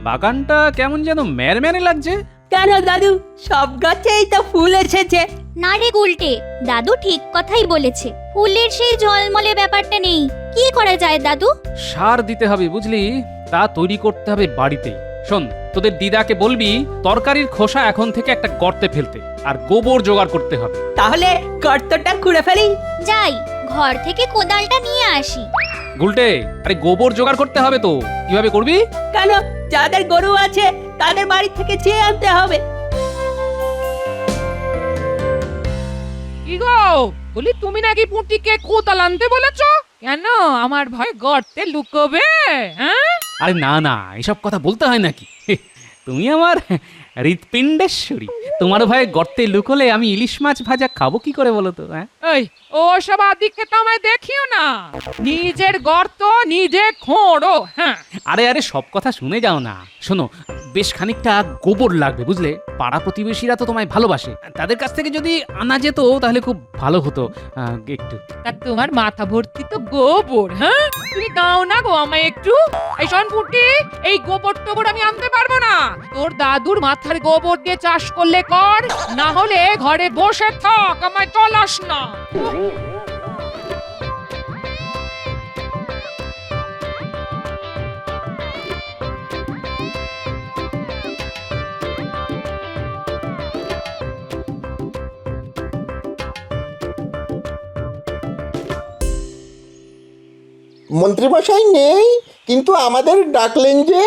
বাগানটা কেমন যেন ম্যারম্যারে লাগছে। কেন দাদু, সব গাছেই তো ফুল এসেছে। না রে গুলটে, দাদু ঠিক কথাই বলেছে, ফুলের সেই ঝলমলে ব্যাপারটা নেই। কি করা যায় দাদু? সার দিতে হবে বুঝলি, তা তৈরি করতে হবে বাড়িতেই। শোন, তোদের দিদাকে বলবি তরকারির খোসা এখন থেকে একটা গর্তে ফেলতে, আর গোবর জোগাড় করতে হবে। তাহলে গর্তটা খুঁড়ে ফেলি। যাই, ঘর থেকে কোদালটা নিয়ে আসি। গুলটে, আরে গোবর জোগাড় করতে হবে তো, কিভাবে করবি? কেন, যাদের গরু আছে তাদের বাড়ি থেকে চেয়ে আনতে হবে। কি গো, বলি তুমি নাকি পুঁটিকে কোদাল আনতে বলেছো? কেন, আমার ভয় গর্তে লুকোবে? হ্যাঁ, আরে না না, এসব কথা বলতে হয় নাকি? তুমি আমার হৃৎপিণ্ডেশ্বরী, তোমার ভয়ে গর্তে লুকোলে আমি ইলিশ মাছ ভাজা খাবো কি করে বলো তো? হ্যাঁ, এই ওসব আদিকে তো আমায় দেখিও না, নিজের গর্ত নিজে খোঁড়ো। হ্যাঁ, আরে আরে সব কথা শুনে যাও না। শোনো, বেশ খানিকটা গোবর লাগবে বুঝলে। পাড়া প্রতিবেশীরা তো তোমায় ভালোবাসে, তাদের কাছ থেকে যদি আনা যেত তাহলে খুব ভালো হতো। একটু তা তোমার মাথা ভর্তি তো গোবর। হ্যাঁ, তুমি দাও না গো আমায় একটু। এই শোন পুঁটি, এই গোবর টোবর আমি আনতে পারবো না। তোর দাদুর মাথার গোবর দিয়ে চাষ করলে কর, না হলে ঘরে বসে থাক, আমায় চলাস না। মন্ত্রীমশাই নেই, কিন্তু আমাদের ডাকলেন যে।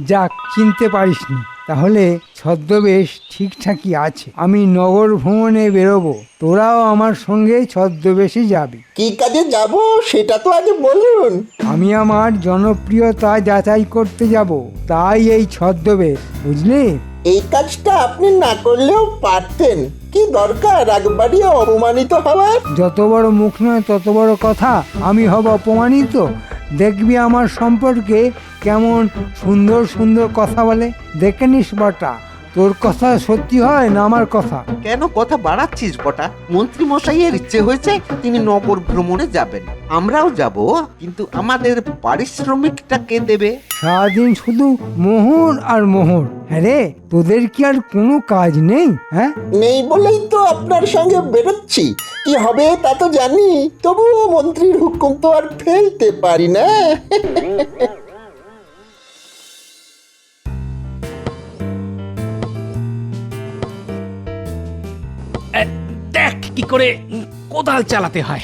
যাক, চিনতে পারিসনি, তাহলে ছদ্মবেশ ঠিকঠাকই আছে। আমি নগর ভ্রমণে বেরোবো, তোরাও আমার সঙ্গে ছদ্মবেশে যাবি। কি কাজে যাব সেটা তো আগে বলুন। আমি আমার জনপ্রিয়তা যাচাই করতে যাব, তাই এই ছদ্মবেশ, বুঝলি? এই কাজটা আপনি না করলেও পারতেন, কি দরকার রাগবাড়ি অপমানিত হওয়ার? যত বড় মুখ নয় তত বড় কথা, আমি হব অপমানিত? দেখবি আমার সম্পর্কে কেমন সুন্দর সুন্দর কথা বলে, দেখে নিস বটা। তোর কথা সত্যি হয় না আমার কথা? কেন কথা বাড়াচ্ছিস বটা? মন্ত্রী মশাইয়ের ইচ্ছে হয়েছে তিনি নগর ভ্রমণে যাবেন, আমরাও যাব, কিন্তু আমাদের পারিশ্রমিকটা কে দেবে? সারাদিন শুধু মোহর আর মোহর। হ্যাঁ রে, তোদের কি আর কোনো কাজ নেই? হ্যাঁ, নেই বলেই তো আপনার সঙ্গে বেরোচ্ছি। কি হবে তা তো জানি, তবুও মন্ত্রীর হুকুম তো আর ফেলতে পারি না। দেখ কি করে কোদাল চালাতে হয়।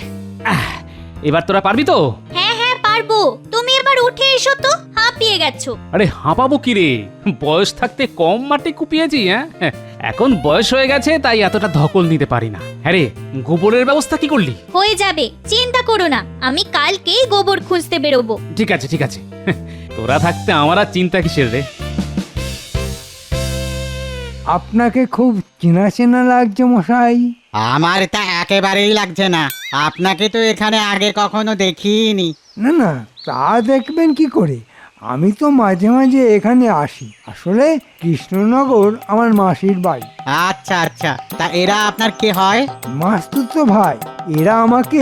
এবার তোরা পারবি তো? হ্যাঁ হ্যাঁ পারবো, তুমি এবার উঠে এসো তো, হাঁপিয়ে গেছো। আরে হাঁপাবো কি রে, বয়স থাকতে কম মাটি কুপিয়েছি। হ্যাঁ, এখন বয়স হয়ে গেছে তাই এতটা ধকল নিতে পারি না। হ্যাঁ রে, গোবরের ব্যবস্থা কি করলি? হয়ে যাবে, চিন্তা করো না, আমি কালকেই গোবর খুঁজতে বেরোবো। ঠিক আছে ঠিক আছে, তোরা থাকতে আমার আর চিন্তা কিসের রে। আপনাকে খুব চেনা চেনা লাগছে মশাই। আমার তা একেবারেই লাগছে না, আপনাকে তো এখানে আগে কখনো দেখিনি। না না, তা দেখবেন কি করে, আমি তো মাঝে মাঝে এখানে আসি। আসলে কৃষ্ণনগর আমার মাসির বাড়ি। আচ্ছা আচ্ছা, তা এরা আপনার কে হয়? মাস্তুতো ভাই, এরা আমাকে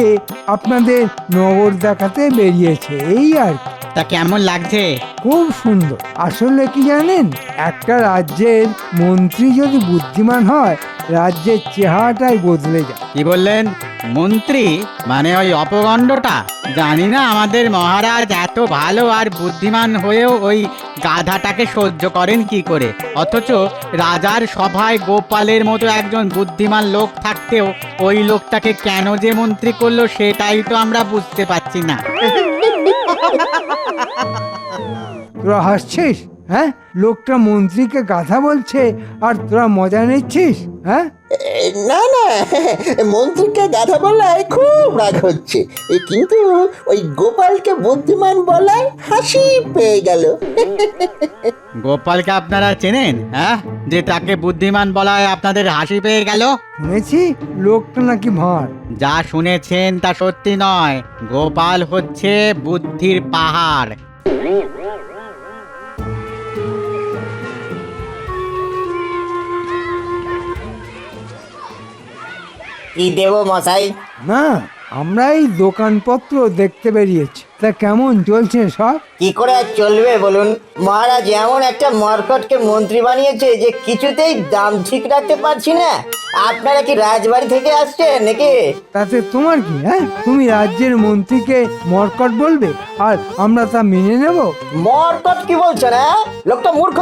আপনাদের নগর দেখাতে বেরিয়েছে, এই আর কি। তা কেমন লাগছে? খুব সুন্দর। আসলে কি জানেন, একটা রাজ্যের মন্ত্রী যদি বুদ্ধিমান হয়, রাজ্যের চেহারাটাই বদলে যায়। কি বললেন? মন্ত্রী মানে ওই অপগণ্ডটা? জানি না আমাদের মহারাজ এত ভালো আর বুদ্ধিমান হয়েও ওই গাধাটাকে সহ্য করেন কি করে। অথচ রাজার সভায় গোপালের মতো একজন বুদ্ধিমান লোক থাকতেও ওই লোকটাকে কেন যে মন্ত্রী করলো সেটাই তো আমরা বুঝতে পারছি না। তোরা হাসছিস? হ্যাঁ, লোকটা মন্ত্রীকে গাধা বলছে আর তোরা মজা নিচ্ছিস? হ্যাঁ, না না, মন্ত্রীকে গাধা বলায় খুব রাগ হচ্ছে, কিন্তু ওই গোপালকে বুদ্ধিমান বলায় হাসি পেয়ে গেল। গোপালকে আপনারা চেনেন? হ্যাঁ, যে তাকে বুদ্ধিমান বলায় আপনাদের হাসি পেয়ে গেল? শুনেছি লোকটা নাকি ভাঁড়। যা শুনেছেন তা সত্যি নয়, গোপাল হচ্ছে বুদ্ধির পাহাড়। কি দেব মশাই? না, আমরা এই দোকানপত্র দেখতে বেরিয়েছি। তা কেমন চলছে সব? কি করে আর চলবে বলুন, মহারাজ এমন একটা মরকটকে মন্ত্রী বানিয়েছে যে কিছুতেই দাম ঠিক রাখতে পারছি না। আপনারা কি রাজবাড়ি থেকে আসছেন নাকি? তাতে তোমার কি? হ্যাঁ, তুমি রাজ্যের মন্ত্রীকে মরকট বলবে আর আমরা তা মেনে নেব? মরকট কি বলছেন? হ্যাঁ, লোকটা মূর্খ,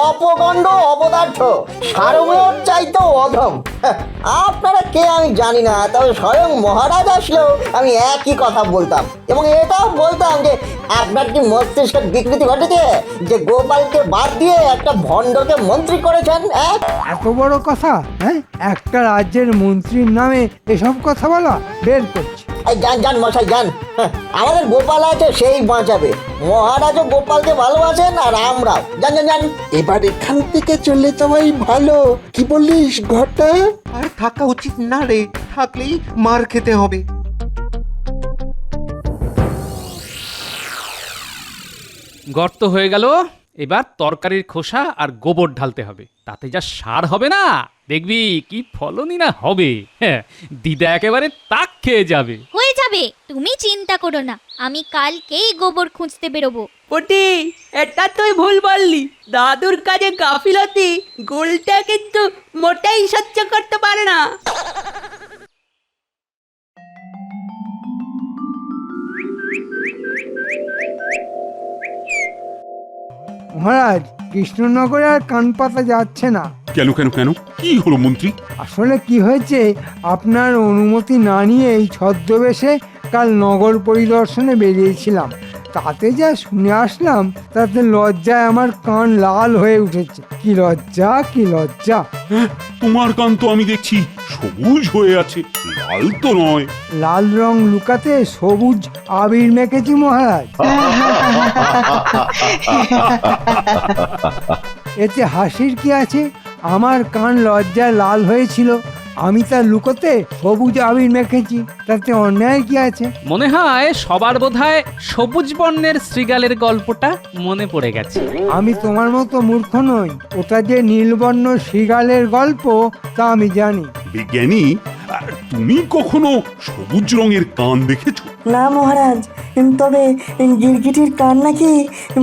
অপগণ্ড, অপদার্থ, সারমেয়র চাইতেও অধম। হ্যাঁ, আপনারা কে আমি জানি না, তবে স্বয়ং মহারাজ আসলেও আমি একই কথা বলতাম এবং এটাও বলতাম যে আপনার কি মস্তিষ্কের বিকৃতি ঘটেছে যে গোপালকে বাদ দিয়ে একটা ভণ্ডকে মন্ত্রী করেছেন? হ্যাঁ, এত বড় কথা? হ্যাঁ, একটা রাজ্যের মন্ত্রীর নামে এসব কথা বলা? বের করছি। এই যান যান মশাই যান। হ্যাঁ, আমাদের গোপাল আছে, সেই বাঁচাবে। মহারাজও গোপালকে ভালোবাসেন আর আমরাও। যান যান যান। এবার এখান থেকে চলে যাওয়াই ভালো, কি বলিস ঘটা? আর থাকা উচিত না রে, থাকলেই মার খেতে হবে। গর্ত হয়ে গেল, এবার তরকারির খোসা আর গোবর ঢালতে হবে, তাতে যা সার হবে না, দেখবি কি ফলনই না হবে। হ্যাঁ, দিদা একেবারে তাক খেয়ে যাবে। হয়ে যাবে, তুমি চিন্তা করো না, আমি কালকেই গোবর খুঁজতে বেরোবো। পুটি, এটা তুই ভুল বললি। দাদুর কাজে গাফিলতি গোলটা কিন্তু মোটেই সহ্য করতে পারে না। মহারাজ, কৃষ্ণনগরে আর কান পাতা যাচ্ছে না। কেন কেন কেন, কি হলো মন্ত্রী? আসলে কি হয়েছে, আপনার অনুমতি না নিয়ে এই ছদ্মবেশে কাল নগর পরিদর্শনে বেরিয়েছিলাম। তাতে যা শুনে আসলাম তাতে লজ্জায় আমার কান লাল হয়ে উঠেছে। কি লজ্জা, কি লজ্জা! হ্যাঁ, তোমার কান তো আমি দেখছি সবুজ হয়ে আছে, লাল তো নয়। লাল রং লুকাতে সবুজ আবির মেখেছি মহারাজ। এতে হাসির কি আছে? আমার কান লজ্জায় লাল হয়েছিল, আমি তা লুকোতে সবুজ আবির মেখেছি, তাতে অন্যায় কি আছে? মনে হয় সবার বোধহয় সবুজ বর্ণের শ্রীগালের গল্পটা মনে পড়ে গেছে। আমি তোমার মতো মূর্খ নই, ওটা যে নীলবর্ণ শৃগালের গল্প তা আমি জানি। বিজ্ঞানী, তুমি কখনো সবুজ রঙের কান দেখেছো? না মহারাজ, তবে গিরগিটির কান নাকি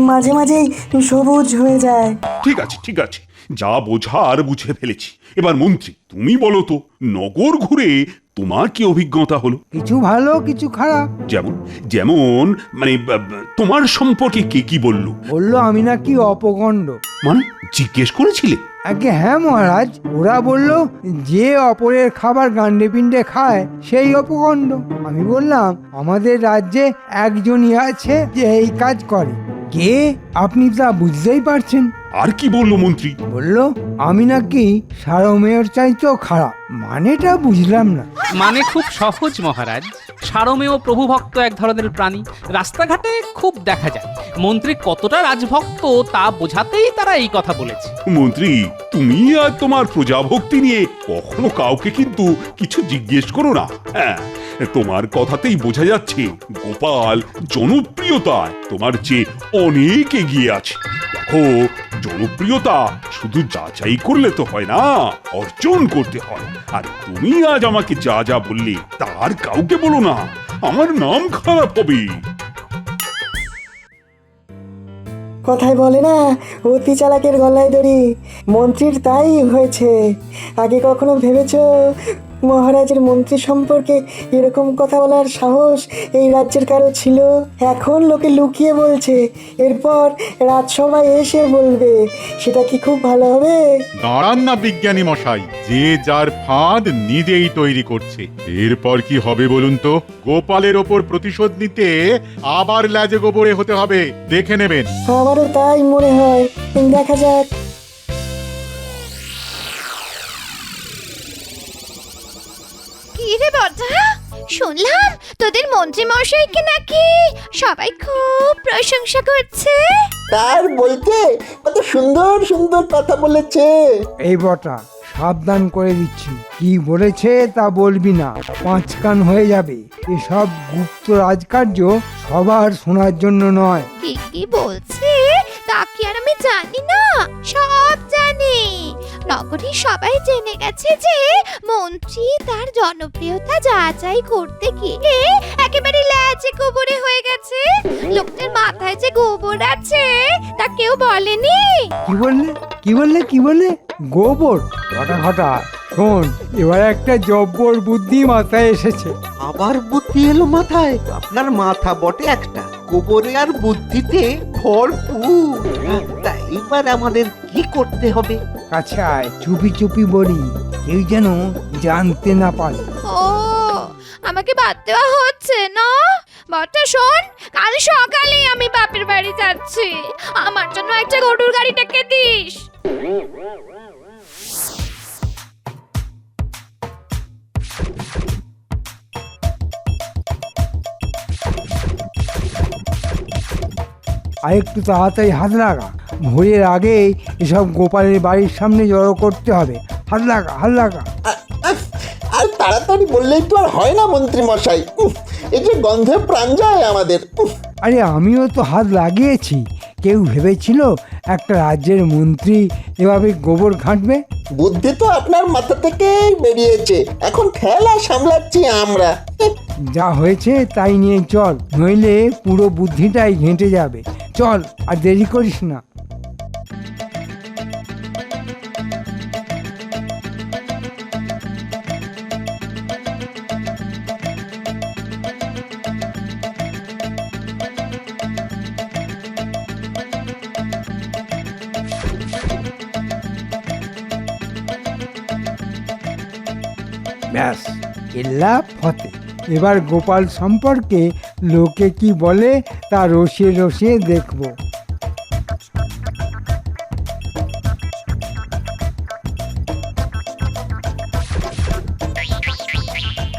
মাঝে মাঝেই সবুজ হয়ে যায়। ঠিক আছে ঠিক আছে, যা বোঝার বুঝে ফেলেছি। এবার মন্ত্রী, তুমি বলো তো, নগর ঘুরে তোমার কি অভিজ্ঞতা হলো? কিছু ভালো, কিছু খারাপ। যেমন যেমন মানে তোমার সম্পর্কে কে কি বললো? বললো আমি নাকি অপগণ্ড। মানে জিজ্ঞেস করেছিলে? আগে হ্যাঁ মহারাজ, ওরা বলল যে অপরের খাবার গান্ডে পিণ্ডে খায় সেই অপগণ্ড। আমি বললাম আমাদের রাজ্যে একজনই আছে যে এই কাজ করে। কে, আপনি তা বুঝতেই পারছেন। আর কি বললো মন্ত্রী? বললো আমি নাকি সারমেয়র চাইতেও খারাপ। মানেটা বুঝলাম না। মানে খুব সহজ মহারাজ, সারমেয় প্রভুভক্ত এক ধরনের প্রাণী, রাস্তাঘাটে খুব দেখা যায়। মন্ত্রী কতটা রাজভক্ত তা বোঝাতেই তারা এই কথা বলেছে। মন্ত্রী, তুমি আর তোমার প্রজাভক্তি নিয়ে কখনো কাউকে কিন্তু কিছু জিজ্ঞেস করো না। হ্যাঁ, তোমার কথাতেই বোঝা যাচ্ছে গোপাল জনপ্রিয়তায় তোমার চেয়ে অনেক এগিয়ে আছে। দেখো, জনপ্রিয়তা শুধু যাচাই করলে তো হয় না, অর্জন করতে হয়। আর তুমি আজ আমাকে যা যা বললে তার কাউকে বলো না, আমার নাম খারাপ হবে। কথায় বলে না, অতি চালাকের গলায় দড়ি। মন্ত্রীর তাই হয়েছে। আগে কখনো ভেবেছো মহারাজের মন্ত্রী সম্পর্কে এরকম কথা বলার সাহস এই রাজ্যের কারো ছিল? এখন লোকে লুকিয়ে বলছে, এরপর রাজসভায় এসে বলবে। সেটা কি খুব ভালো হবে? দাঁড়ান না বিজ্ঞানী মশাই, যে যার ফাঁদ নিজেই তৈরি করছে। এরপর কি হবে বলুন তো? গোপালের ওপর প্রতিশোধ নিতে আবার লাজে গোবরে হতে হবে, দেখে নেবেন। আমারও তাই মনে হয়, দেখা যাক। কি রে বটা, শুনলাম তোদের মন্ত্রী মশাইকে নাকি সবাই খুব প্রশংসা করছে। তার বলতে কত সুন্দর সুন্দর কথা বলেছে। এই বটা, সাবধান করে দিচ্ছি, কি বলেছে তা বলবি না, 5 কান হয়ে যাবে। এসব গুপ্ত রাজকার্য সবার শোনার জন্য নয়। কি কি বলছে তা কি আর আমি জানি না? সব জানি। নগরীর সবাই জেনে গেছে যে মন্ত্রী তার জনপ্রিয়তা যাচাই করতে গিয়ে একেবারে লাজে গোবরে হয়ে গেছে। লোকটার মাথায় যে গোবর আছে তা কেউ বলেনি। কি বললে কি বললে কি বললে? গোবর? ঘটা ঘটা শোন, এবার একটা জব্বর বুদ্ধি মাথায় এসেছে। আবার বুদ্ধি এলো মাথায়? আপনার মাথা বটে একটা, গোবরে আর বুদ্ধিতে ভরপুর। তা এবার আমাদের কি করতে হবে? কাছে আয়, চুপি চুপি বলি, কেউ যেন জানতে না পারে। ও, আমাকে বাদ দেওয়া হচ্ছে না? বটা শোন, কাল সকালেই আমি বাপের বাড়ি যাচ্ছি, আমার জন্য একটা গরুর গাড়িটাকে দিস। আর একটু তাড়াতাড়ি হাত লাগা, ভোরের আগেই এসব গোপালের বাড়ির সামনে জড়ো করতে হবে। হাত লাগা হাত লাগা। আর তাড়াতাড়ি বললেই তো আর হয় না মন্ত্রী মশাই। এই যে গন্ধে প্রাণ যায় আমাদের। আরে আমিও তো হাত লাগিয়েছি। কেউ ভেবেছিল একটা রাজ্যের মন্ত্রী এভাবে গোবর ঘাঁটবে? বুদ্ধি তো আপনার মাথা থেকেই বেরিয়েছে, এখন ঠেলা সামলাচ্ছি আমরা। যা হয়েছে তাই নিয়ে চল, নইলে পুরো বুদ্ধিটাই ঘেঁটে যাবে। চল, আর দেরি করিস না। ব্যাস, কেল্লা ফতে। এবার গোপাল সম্পর্কে লোকে কি বলে তা রসিয়ে রসিয়ে দেখব।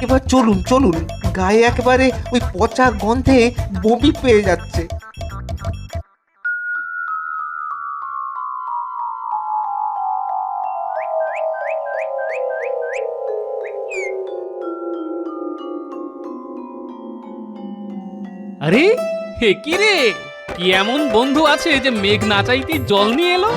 এবার চলুন চলুন, গায়ে একেবারে ওই পচা গন্ধে বমি পেয়ে যাচ্ছে। আরে হে কি রে, কি এমন বন্ধু আছে যে মেঘ না চাইতে জল নিয়ে এলো?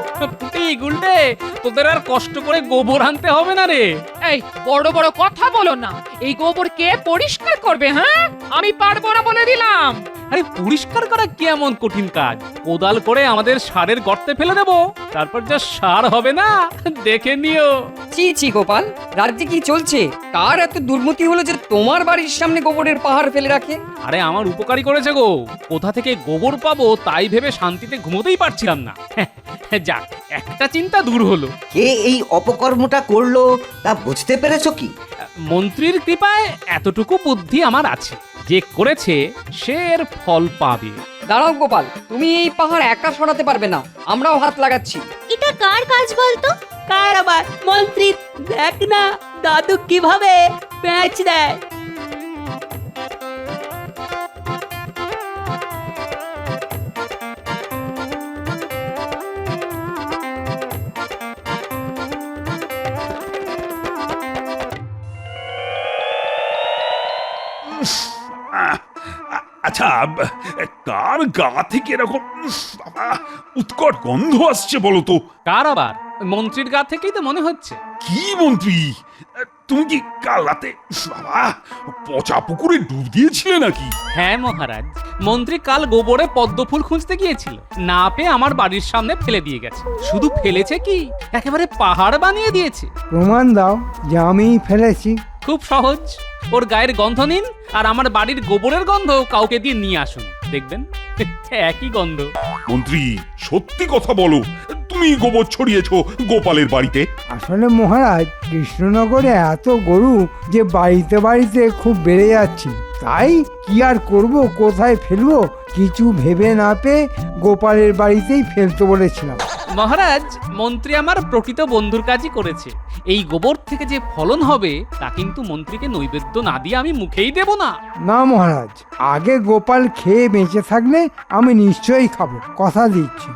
এই গুলটে, তোদের আর কষ্ট করে গোবর আনতে হবে না রে। এই বড় বড় কথা বলো না, এই গোবর কে পরিষ্কার করবে? হ্যাঁ, আমি পারবো না বলে দিলাম। আরে পরিষ্কার করা কি এমন কঠিন কাজ? কোদাল করে আমাদের সারের গর্তে ফেলে দেবো, তারপর যা সার হবে না দেখে নিও। ছি ছি গোপাল, রাজ্যে কি চলছে? কার এত দুর্মতি হলো যে তোমার বাড়ির সামনে গোবরের পাহাড় ফেলে রাখে? আরে আমার উপকারী করেছে গো, কোথা থেকে গোবর পাবো তাই ভেবে শান্তিতে ঘুমোতেই পারছিলাম না। যাক, একটা চিন্তা দূর হলো। কে এই অপকর্মটা করলো তা বুঝতে পেরেছো কি? মন্ত্রীর কৃপায় এতটুকু বুদ্ধি আমার আছে, যে করেছে সে এর ফল পাবে। দাঁড়াও গোপাল, তুমি এই পাহাড় একা সরাতে পারবে না, আমরাও হাত লাগাচ্ছি। এটা কার কাজ বলতো? কার আবার? মন্ত্রী, দেখ না দাদু কিভাবে প্যাঁচ দেয়। আচ্ছা, কার গা থেকে এরকম উৎকট গন্ধ আসছে বলো তো? কার আবার? মন্ত্রীর গা থেকেই তো মনে হচ্ছে। কি মন্ত্রী, তুমি কি কাল রাতে পচা পুকুরে ডুব দিয়েছিলে নাকি? হ্যাঁ মহারাজ, মন্ত্রী কাল গোবরে পদ্ম ফুল খুঁজতে গিয়েছিল, না পেয়ে আমার বাড়ির সামনে ফেলে দিয়ে গেছে। শুধু ফেলেছে কি, একেবারে পাহাড় বানিয়ে দিয়েছে। প্রমাণ দাও যে আমিই ফেলেছি। খুব সহজ, ওর গায়ের গন্ধ নিন আর আমার বাড়ির গোবরের গন্ধ কাউকে দিয়ে নিয়ে আসুন, দেখবেন একই গন্ধ। মন্ত্রী, সত্যি কথা বলো, তুমি গোবর ছড়িয়েছো গোপালের বাড়িতে? আসলে মহারাজ, কৃষ্ণনগরে এত গরু যে বাড়িতে বাড়িতে খুব বেড়ে যাচ্ছে, তাই কি আর করব, কোথায় ফেলবো কিছু ভেবে না পেয়ে গোপালের বাড়িতেই ফেলতে বলেছিলাম। মহারাজ, মন্ত্রী আমার প্রকৃত বন্ধুর কাজই করেছে। এই গোবর থেকে যে ফলন হবে তা কিন্তু মন্ত্রীকে নৈবেদ্য না দিয়ে আমি মুখেই দেব না। না মহারাজ, আগে গোপাল খেয়ে বেঁচে থাকলে আমি নিশ্চয়ই খাবো, কথা দিচ্ছি।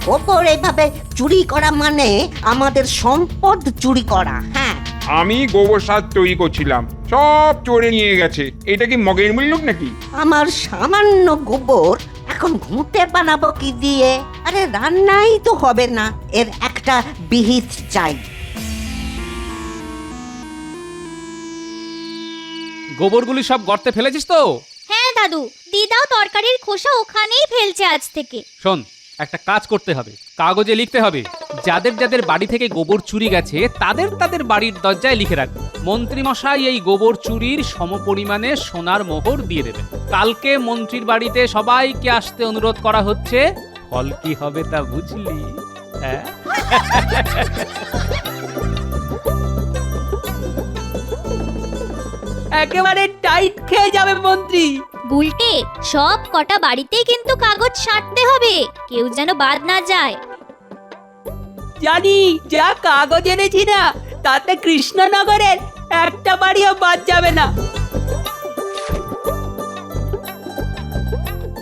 গোবর এভাবে চুরি করা মানে আমাদের সম্পদ চুরি করা। হ্যাঁ, আমি গোবর সার তৈরি করছিলাম, সব চোরে নিয়ে গেছে। এটা কি মগের মূল্য নাকি? আমার সামান্য গোবর এখন ঘুঁটে বানাবো কি দিয়ে? আরে রান্নাই তো হবে না, এর একটা বিহিত চাই। গোবরগুলি সব গর্তে ফেলেছিস তো? হ্যাঁ দাদু, দিদাও তরকারির খোসা ওখানেই ফেলছে আজ থেকে। শোন, একটা কাজ করতে হবে, কাগজে লিখতে হবে যাদের যাদের বাড়ি থেকে গোবর চুরি গেছে তাদের তাদের বাড়ির দরজায় লিখে রাখবে। মন্ত্রী মশাই এই গোবর চুরির সমপরিমাণে সোনার মোহর দিয়ে দেবে। কালকে মন্ত্রীর বাড়িতে সবাইকে আসতে অনুরোধ করা হচ্ছে। ফল কি হবে তা বুঝলি? হ্যাঁ, একেবারে টাইট খেয়ে যাবে মন্ত্রী। বুলটে, সব কটা বাড়িতেই কিন্তু কাগজ ছাড়তে হবে, কেউ যেন বাদ না যায়। জানি, যা কাগজ এনেছি না তাতে কৃষ্ণনগরের একটা বাড়িও বাদ যাবে না।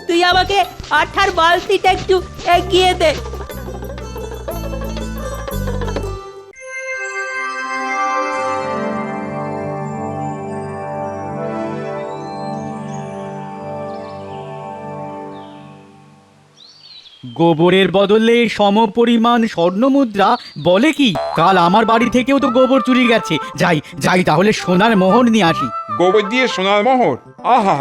তুই আমাকে আঠার বালতিটা একটু এগিয়ে দে। গোবরের বদলে সমপরিমাণ স্বর্ণমুদ্রা বলে কি? কাল আমার বাড়ি থেকেও তো গোবর চুরি গেছে। যাই যাই তাহলে সোনার মোহর নিয়ে আসি। গোবর দিয়ে সোনার মোহর? আহা,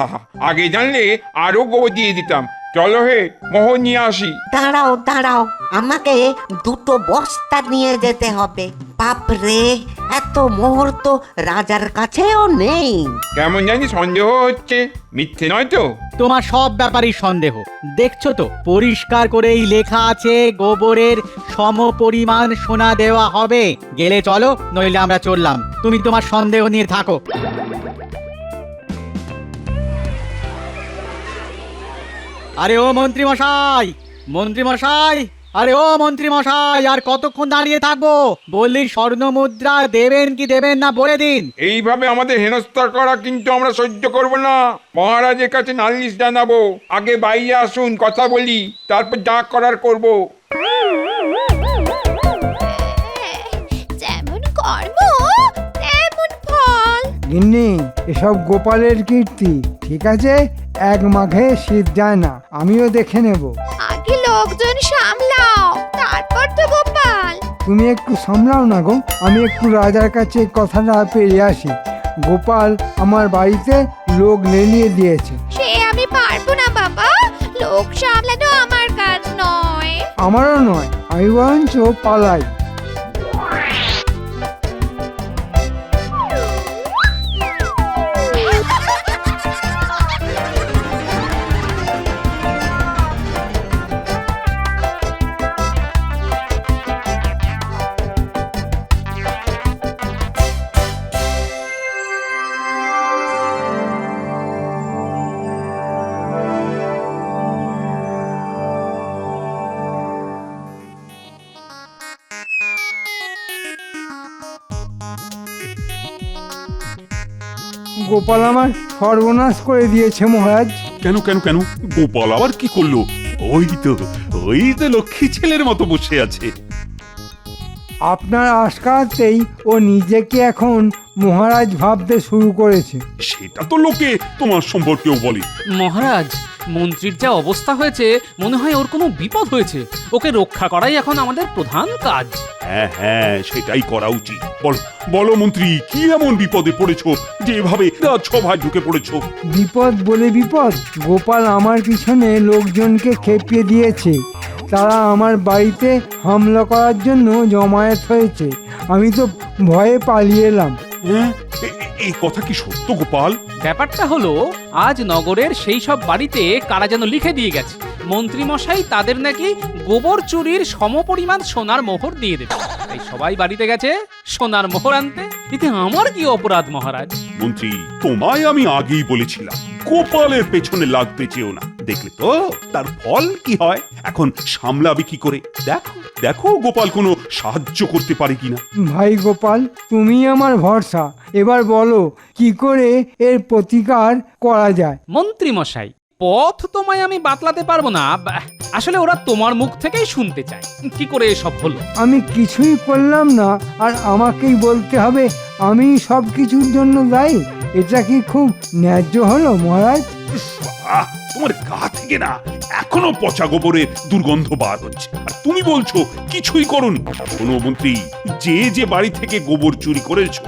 আগে জানলে আরো গোবর দিয়ে দিতাম। চলো হে, মোহর নিয়ে আসি। দাঁড়াও দাঁড়াও, আমাকে দুটো বস্তা নিয়ে যেতে হবে। বাপরে, এত মোহর তো রাজার কাছেও নেই। কেমন জানি সন্দেহ হচ্ছে, মিথ্যে নয় তো? তোমার সব ব্যাপারই সন্দেহ। দেখছো তো পরিষ্কার করেই লেখা আছে গোবরের সমপরিমাণ সোনা দেওয়া হবে। গেলে চলো, নইলে আমরা চললাম। তুমি তোমার সন্দেহ নিয়ে থাকো। আরে ও মন্ত্রী মশাই, মন্ত্রী মশাই, আরে ও মন্ত্রী মশাই, আর কতক্ষণ দাঁড়িয়ে থাকবো? বললি স্বর্ণ মুদ্রা দেবেন কি দেবেন না বলে দিন। এইভাবে আমাদের হেনস্থা করা কিন্তু আমরা সহ্য করব না। মহারাজের কাছে নালিশ জানাবো। আগে বাইরে আসুন, কথা বলি, তারপর যা করার করব। যেমন কর্ম তেমন ফল। গিন্নি, এসব গোপালের কীর্তি। ঠিক আছে, এক মাঘে শীত যায় না, আমিও দেখে নেব। আগে লোকজন সামলাও, তারপর তো গোপাল। তুমি একটু সামলাও না গো, আমি একটু রাজার কাছে কথাটা পেরে আসি। গোপাল আমার বাড়িতে লোক লেলিয়ে দিয়েছে। সে আমি পারবো না বাবা, লোক সামলানো আমার কাজ নয়। আমারও নয়, আমি বরঞ্চ পালাই। গোপাল আমার সর্বনাশ করে দিয়েছে মহারাজ। কেন কেন কেন? গোপাল আবার কি করলো? ওই তো লক্ষ্মী ছেলের মতো বসে আছে। আপনার আশকারাতেই ও নিজেকে এখন মহারাজ ভাবতে শুরু করেছে। সেটা তো লোকে তোমার সম্পর্কেও বলে। মহারাজ, মন্ত্রীর যা অবস্থা হয়েছে মনে হয় ওর কোনো বিপদ হয়েছে। ওকে রক্ষা করাই এখন আমাদের প্রধান কাজ। হ্যাঁ হ্যাঁ, সেটাই করা উচিত। বলো বলো মন্ত্রী, কি এমন বিপদে পড়েছো যে এভাবে রাজসভায় ঢুকে পড়েছো? বিপদ বলে বিপদ, গোপাল আমার পিছনে লোকজনকে খেপিয়ে দিয়েছে। তারা আমার বাড়িতে হামলা করার জন্য জমায়েত হয়েছে। আমি তো ভয়ে পালিয়ে এলাম। হ্যাঁ, এই কথা কি সত্য গোপাল? ব্যাপারটা হলো, আজ নগরের সেই সব বাড়িতে কারা যেন লিখে দিয়ে গেছে মন্ত্রী মশাই তাদের নাকি গোবর চুরির সমপরিমাণ সোনার মোহর দিয়ে দেবে। তাই সবাই বাড়িতে গেছে সোনার মোহর আনতে। এতে আমার কি অপরাধ মহারাজ? মন্ত্রী, তোমায় আমি আগেই বলেছিলাম গোপালের পেছনে লাগতে চেও না। দেখলে তো তার ফল কি হয়। এখন সামলাবে কি করে? দেখো দেখো গোপাল কোনো সাহায্য করতে পারে কিনা। ভাই গোপাল, তুমি আমার ভরসা। এবার বলো কি করে এর প্রতিকার করা যায়। মন্ত্রী মশাই, পথ তোমায় আমি বাতলাতে পারবো না। আসলে ওরা তোমার মুখ থেকেই শুনতে চায় কি করে এসব হলো। আমি কিছুই করলাম না আর আমাকেই বলতে হবে আমি সব কিছুর জন্য দায়ী? এটা কি খুব ন্যায্য হলো মহারাজ? তোমার গা থেকে না এখনো পচা গোবরের দুর্গন্ধ বার হচ্ছে, আর তুমি বলছো কিছুই করুন। শোনো মন্ত্রী, যে যে বাড়ি থেকে গোবর চুরি করেছো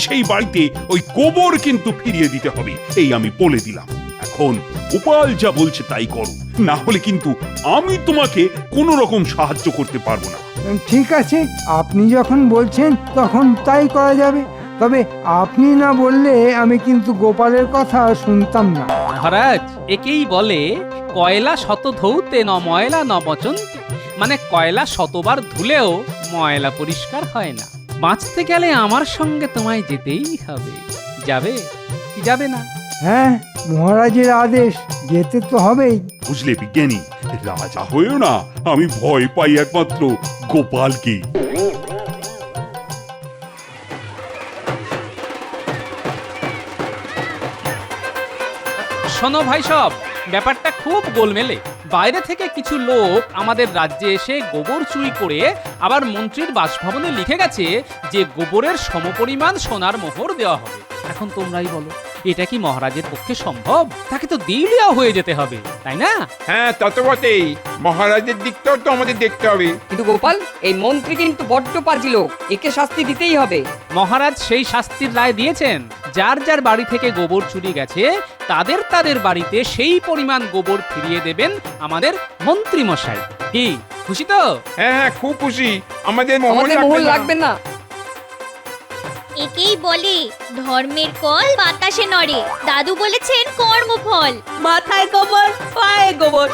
সেই বাড়িতে ওই গোবর কিন্তু ফিরিয়ে দিতে হবে, এই আমি বলে দিলাম। এখন গোপাল যা বলছে তাই করো, না হলে কিন্তু আমি তোমাকে কোনো রকম সাহায্য করতে পারবো না। ঠিক আছে, আপনি যখন বলছেন তখন তাই করা যাবে। তবে আপনি না বললে আমি কিন্তু গোপালের কথা শুনতাম না। মহারাজ, একেই বলে কয়লা শত ধৌতে ন ময়লা ন পচন্তি, মানে কয়লা শতবার ধুলেও ময়লা পরিষ্কার হয় না। বাঁচতে গেলে আমার সঙ্গে তোমায় যেতেই হবে। যাবে কি যাবে না? হ্যাঁ, মহারাজের আদেশ, যেতে তো হবেই। বুঝলে বিজ্ঞানী, রাজা হয়েও না আমি ভয় পাই একমাত্র গোপালকে। শোনো ভাই সব, ব্যাপারটা খুব গোলমেলে। বাইরে থেকে কিছু লোক আমাদের রাজ্যে এসে গোবর চুরি করে আবার মন্ত্রীর বাসভবনে লিখে গেছে যে গোবরের সমপরিমাণ সোনার মোহর দেওয়া হবে। এখন তোমরাই বলো, এটা কি মহারাজের পক্ষে সম্ভব? তাকে তো দিলিয়া হয়ে যেতে হবে, তাই না? হ্যাঁ, তত বটেই। মহারাজের দিকটাও তো আমাদের দেখতে হবে। কিন্তু গোপাল, এই মন্ত্রী কিন্তু বড্ড পাজি লোক, একে শাস্তি দিতেই হবে। মহারাজ সেই শাস্তির রায় দিয়েছেন। যার যার বাড়ি থেকে গোবর চুরি গেছে তাদের বাড়িতে সেই পরিমাণ গোবর ফিরিয়ে দেবেন আমাদের মন্ত্রী মশাই। কি খুশি তো? হ্যাঁ, খুব খুশি। আমাদের মোহর লাগবে না। একেই বলে ধর্মের কল বাতাসে নড়ে। দাদু বলেছেন কর্মফল। মাথায় গোবর, পায়ে গোবর।